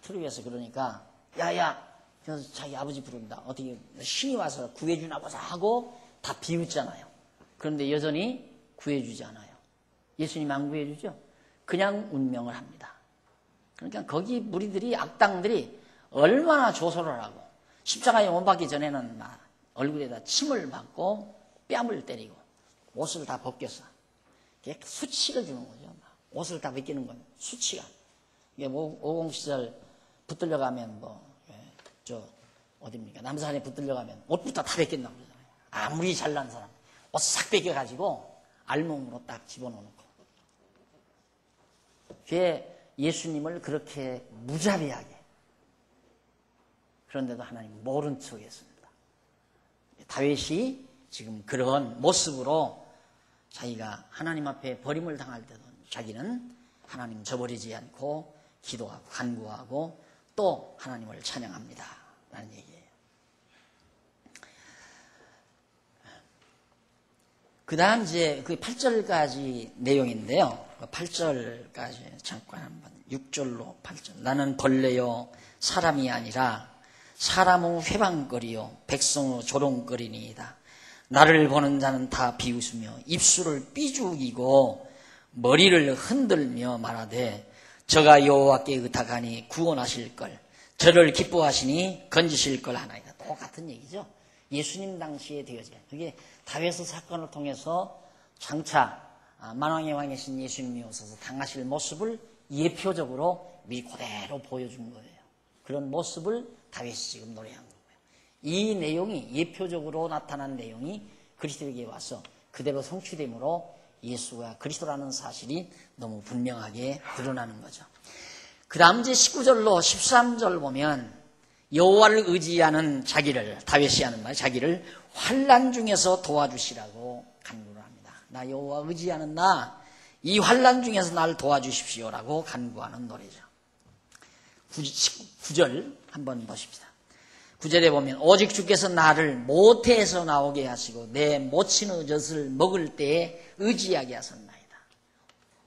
Speaker 1: 트루에서 그러니까 야야, 그래서 자기 아버지 부른다. 어떻게 신이 와서 구해주나 보자 하고 다 비웃잖아요. 그런데 여전히 구해주지 않아요. 예수님 안 구해주죠. 그냥 운명을 합니다. 그러니까 거기 무리들이, 악당들이 얼마나 조소를 하고 십자가에 못 박기 전에는 막 얼굴에다 침을 받고 뺨을 때리고 옷을 다 벗겼어. 수치를 주는 거죠. 옷을 다 벗기는 건 수치가. 이게 50 시절 붙들려가면 어딥니까? 남산에 붙들려가면 옷부터 다 벗긴다고 그러잖아요. 아무리 잘난 사람 옷 싹 벗겨가지고 알몸으로 딱 집어넣고. 그게 예수님을 그렇게 무자비하게, 그런데도 하나님 모른 척 했습니다. 다윗이 지금 그런 모습으로 자기가 하나님 앞에 버림을 당할 때도 자기는 하나님 저버리지 않고 기도하고 간구하고 또 하나님을 찬양합니다 라는 얘기예요. 그 다음 이제 그 8절까지 내용인데요. 8절까지 잠깐 한번 6절로 8절. 나는 벌레요 사람이 아니라 사람의 회방거리요 백성의 조롱거리니이다. 나를 보는 자는 다 비웃으며 입술을 삐죽이고 머리를 흔들며 말하되 저가 여호와께 의탁하니 구원하실 걸, 저를 기뻐하시니 건지실 걸 하나이다. 똑같은 얘기죠. 예수님 당시에 되어진 그게 다윗의 사건을 통해서 장차 만왕의 왕이신 예수님이 오셔서 당하실 모습을 예표적으로 미리 그대로 보여준 거예요. 그런 모습을 다윗이 지금 노래한 거예요. 이 내용이 예표적으로 나타난 내용이 그리스도에게 와서 그대로 성취되므로 예수가 그리스도라는 사실이 너무 분명하게 드러나는 거죠. 그 다음 이제 19절로 13절 보면 여호와를 의지하는 자기를, 다윗이 하는 말, 자기를 환난 중에서 도와주시라고 간구를 합니다. 나 여호와 의지하는 나, 이 환난 중에서 나를 도와주십시오라고 간구하는 노래죠. 9절 한번 보십시다. 9절에 보면 오직 주께서 나를 모태에서 나오게 하시고 내 모친의 젖을 먹을 때에 의지하게 하셨나이다.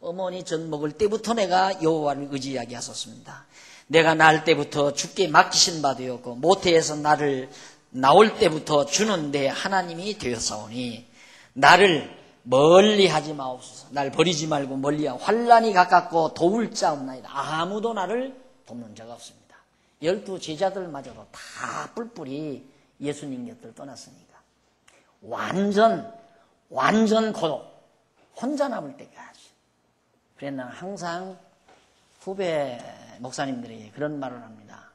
Speaker 1: 어머니 젖 먹을 때부터 내가 여호와를 의지하게 하셨습니다. 내가 낳을 때부터 주께 맡기신 바 되었고 모태에서 나를 나올 때부터 주는 내 하나님이 되었사오니 나를 멀리하지 마옵소서. 날 버리지 말고 멀리하고 환난이 가깝고 도울 자 없나이다. 아무도 나를 돕는 자가 없습니다. 12 제자들마저도 다 뿔뿔이 예수님 곁을 떠났으니까 완전 고독, 혼자 남을 때까지. 그래서 나는 항상 후배 목사님들에게 그런 말을 합니다.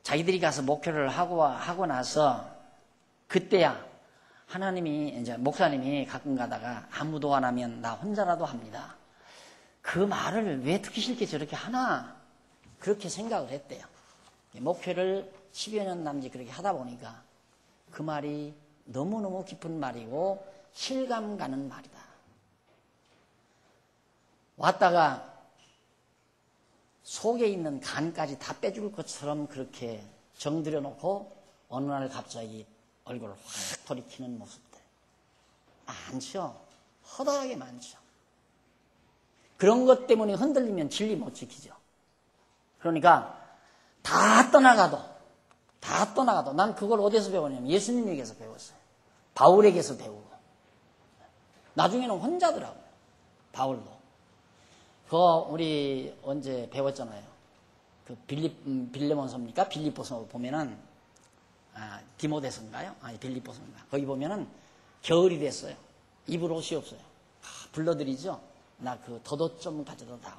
Speaker 1: 자기들이 가서 목표를 하고 나서 그때야 하나님이, 이제 목사님이 가끔 가다가 아무도 안 하면 나 혼자라도 합니다. 그 말을 왜 듣기 싫게 저렇게 하나? 그렇게 생각을 했대요. 목표를 10여 년 남짓 그렇게 하다 보니까 그 말이 너무너무 깊은 말이고 실감 가는 말이다. 왔다가 속에 있는 간까지 다 빼줄 것처럼 그렇게 정들여 놓고 어느 날 갑자기 얼굴을 확 돌이키는 모습들 많죠. 허다하게 많죠. 그런 것 때문에 흔들리면 진리 못 지키죠. 그러니까 다 떠나가도 난 그걸 어디서 배웠냐면 예수님에게서 배웠어요. 바울에게서 배우고 나중에는 혼자더라고요. 바울도. 우리 언제 배웠잖아요. 그 빌레몬서입니까? 빌립보서 보면은 디모데서인가요? 아니 빌립보서인가? 거기 보면은 겨울이 됐어요. 입을 옷이 없어요. 불러드리죠. 나 그 덧옷 좀 가져다 다오.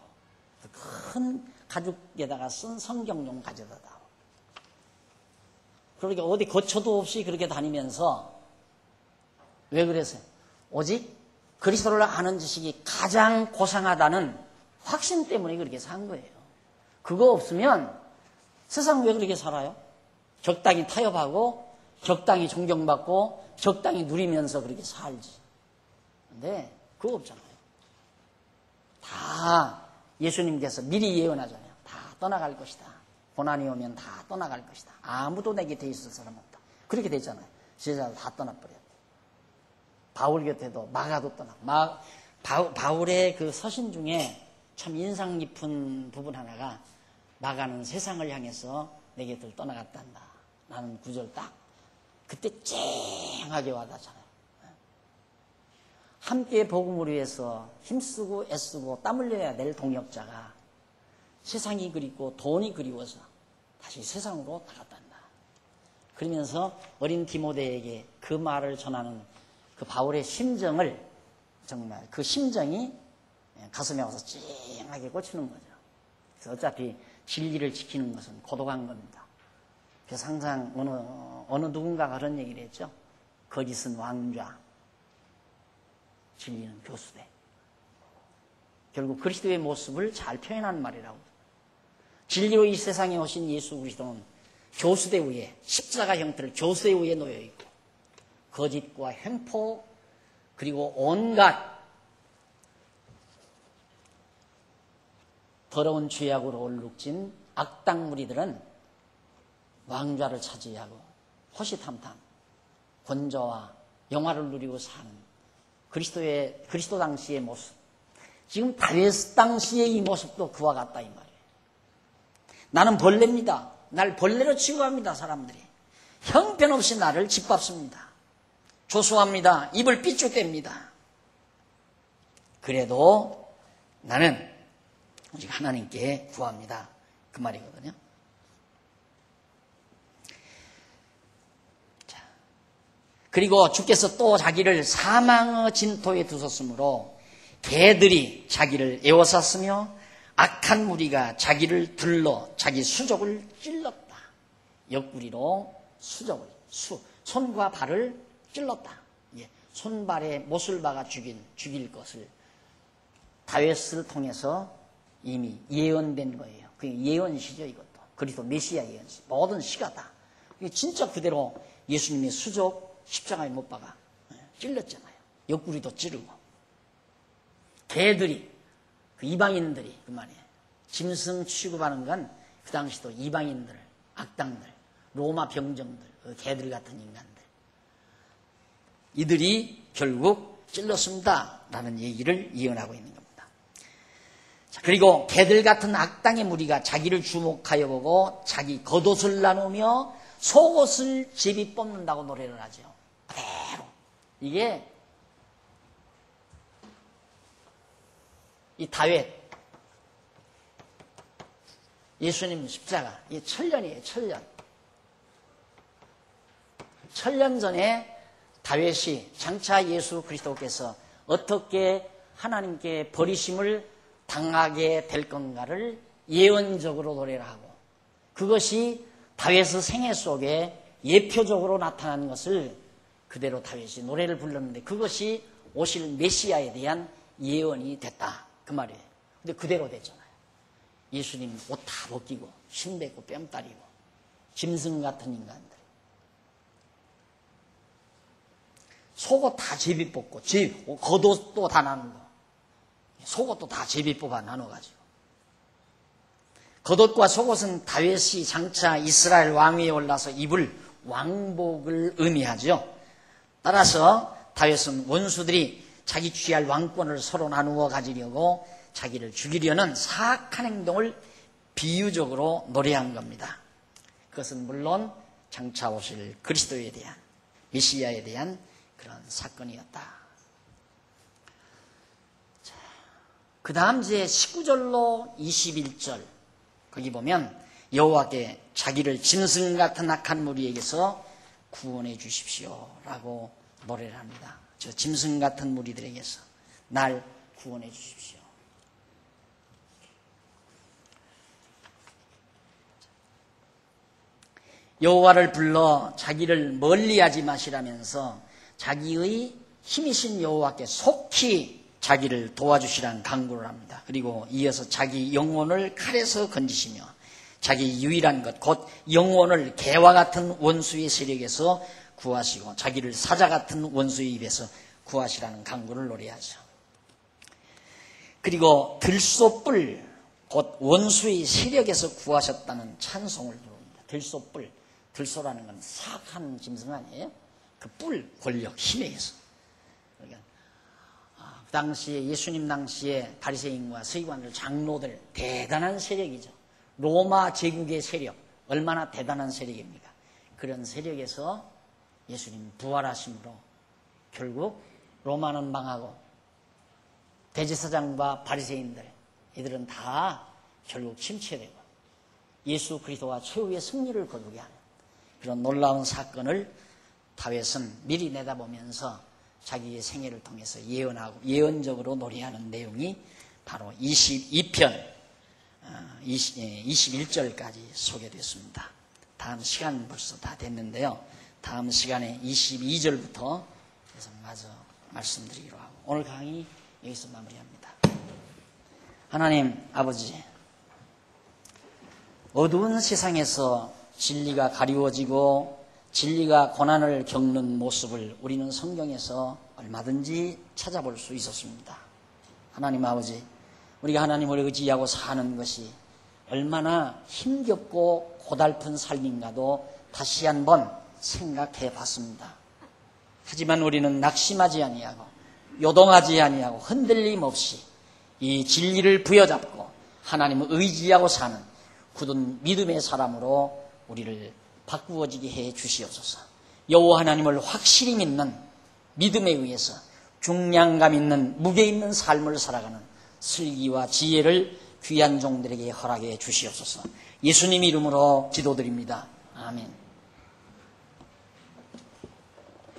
Speaker 1: 큰 가죽에다가 쓴 성경 좀 가져다 다오. 그러니까 어디 거처도 없이 그렇게 다니면서 왜 그랬어요? 오직 그리스도를 아는 지식이 가장 고상하다는 확신 때문에 그렇게 산 거예요. 그거 없으면 세상 왜 그렇게 살아요? 적당히 타협하고 적당히 존경받고 적당히 누리면서 그렇게 살지. 근데 그거 없잖아요. 다 예수님께서 미리 예언하잖아요. 다 떠나갈 것이다. 고난이 오면 다 떠나갈 것이다. 아무도 내 곁에 있을 사람 없다. 그렇게 됐잖아요. 제자들 다 떠나버렸다. 바울 곁에도 마가도 떠나고. 바울의 그 서신 중에 참 인상 깊은 부분 하나가 마가는 세상을 향해서 내 곁을 떠나갔단다. 라는 구절 딱 그때 쨍하게 와닿잖아요. 함께 복음을 위해서 힘쓰고 애쓰고 땀 흘려야 될 동역자가 세상이 그립고 돈이 그리워서 다시 세상으로 나갔단다. 그러면서 어린 디모데에게 그 말을 전하는 그 바울의 심정을 정말 그 심정이 가슴에 와서 찡하게 꽂히는 거죠. 그래서 어차피 진리를 지키는 것은 고독한 겁니다. 그래서 항상 어느 누군가가 그런 얘기를 했죠. 거짓은 왕좌, 진리는 교수대. 결국 그리스도의 모습을 잘 표현하는 말이라고. 진리로 이 세상에 오신 예수 그리스도는 교수대 위에, 십자가 형태를 교수대 위에 놓여 있고 거짓과 횡포 그리고 온갖 더러운 죄악으로 얼룩진 악당 무리들은 왕좌를 차지하고 호시탐탐 권좌와 영화를 누리고 사는 그리스도 당시의 모습. 지금 다윗 당시의 이 모습도 그와 같다 이 말이에요. 나는 벌레입니다. 날 벌레로 취급합니다. 사람들이. 형편없이 나를 짓밟습니다. 조소합니다. 입을 삐죽댑니다. 그래도 나는 오직 하나님께 구합니다. 그 말이거든요. 자, 그리고 주께서 또 자기를 사망의 진토에 두셨으므로 개들이 자기를 에워쌌으며 악한 무리가 자기를 둘러 자기 수족을 찔렀다. 옆구리로 수족을, 손과 발을 찔렀다. 손발에 못을 박아 죽일 것을 다윗을 통해서 이미 예언된 거예요. 그 예언시죠, 이것도. 그리스도 메시아 예언시. 모든 시가 다. 이게 진짜 그대로 예수님의 수족 십자가에 못 박아 찔렀잖아요. 옆구리도 찌르고. 개들이, 그 이방인들이, 그만해. 짐승 취급하는 건 그 당시도 이방인들, 악당들, 로마 병정들, 그 개들 같은 인간들. 이들이 결국 찔렀습니다. 라는 얘기를 예언하고 있는 겁니다. 자, 그리고 개들 같은 악당의 무리가 자기를 주목하여 보고 자기 겉옷을 나누며 속옷을 제비 뽑는다고 노래를 하죠. 그대로. 이게 이 다윗, 예수님 십자가, 이게 천년이에요. 천년. 천년 전에 다윗이 장차 예수 그리스도께서 어떻게 하나님께 버리심을 당하게 될 건가를 예언적으로 노래를 하고, 그것이 다윗의 생애 속에 예표적으로 나타난 것을 그대로 다윗이 노래를 불렀는데, 그것이 오실 메시아에 대한 예언이 됐다, 그 말이에요. 근데 그대로 됐잖아요. 예수님 옷 다 벗기고 신뱉고 뺨 따리고 짐승 같은 인간들, 속옷 다 제비 뽑고 겉옷도 다 나누고 속옷도 다 제비 뽑아 나눠가지고, 겉옷과 속옷은 다윗이 장차 이스라엘 왕위에 올라서 입을 왕복을 의미하죠. 따라서 다윗은 원수들이 자기 취할 왕권을 서로 나누어 가지려고 자기를 죽이려는 사악한 행동을 비유적으로 노래한 겁니다. 그것은 물론 장차 오실 그리스도에 대한, 메시아에 대한 그런 사건이었다. 그 다음 이제 19절로 21절 거기 보면 여호와께 자기를 짐승 같은 악한 무리에게서 구원해 주십시오 라고 노래를 합니다. 저 짐승 같은 무리들에게서 날 구원해 주십시오. 여호와를 불러 자기를 멀리하지 마시라면서 자기의 힘이신 여호와께 속히 자기를 도와주시라는 간구를 합니다. 그리고 이어서 자기 영혼을 칼에서 건지시며 자기 유일한 것 곧 영혼을 개와 같은 원수의 세력에서 구하시고 자기를 사자 같은 원수의 입에서 구하시라는 간구를 노래하죠. 그리고 들소뿔 곧 원수의 세력에서 구하셨다는 찬송을 부릅니다. 들소뿔, 들소라는 건 사악한 짐승 아니에요? 그 뿔, 권력, 힘에 의해서. 그러니까 그 당시에 예수님 당시에 바리새인과 서기관들, 장로들 대단한 세력이죠. 로마 제국의 세력, 얼마나 대단한 세력입니까? 그런 세력에서 예수님 부활하심으로 결국 로마는 망하고 대제사장과 바리새인들, 이들은 다 결국 침체되고 예수 그리스도와 최후의 승리를 거두게 하는 그런 놀라운 사건을 다윗은 미리 내다보면서 자기의 생애를 통해서 예언하고 예언적으로 노래하는 내용이 바로 22편 21절까지 소개됐습니다. 다음 시간 벌써 다 됐는데요. 다음 시간에 22절부터 계속 마저 말씀드리기로 하고 오늘 강의 여기서 마무리합니다. 하나님 아버지, 어두운 세상에서 진리가 가리워지고 진리가 고난을 겪는 모습을 우리는 성경에서 얼마든지 찾아볼 수 있었습니다. 하나님 아버지, 우리가 하나님을 의지하고 사는 것이 얼마나 힘겹고 고달픈 삶인가도 다시 한번 생각해 봤습니다. 하지만 우리는 낙심하지 아니하고 요동하지 아니하고 흔들림 없이 이 진리를 부여잡고 하나님을 의지하고 사는 굳은 믿음의 사람으로 우리를 바꾸어지게 해 주시옵소서. 여호와 하나님을 확실히 믿는 믿음에 의해서 중량감 있는 무게 있는 삶을 살아가는 슬기와 지혜를 귀한 종들에게 허락해 주시옵소서. 예수님 이름으로 기도드립니다. 아멘.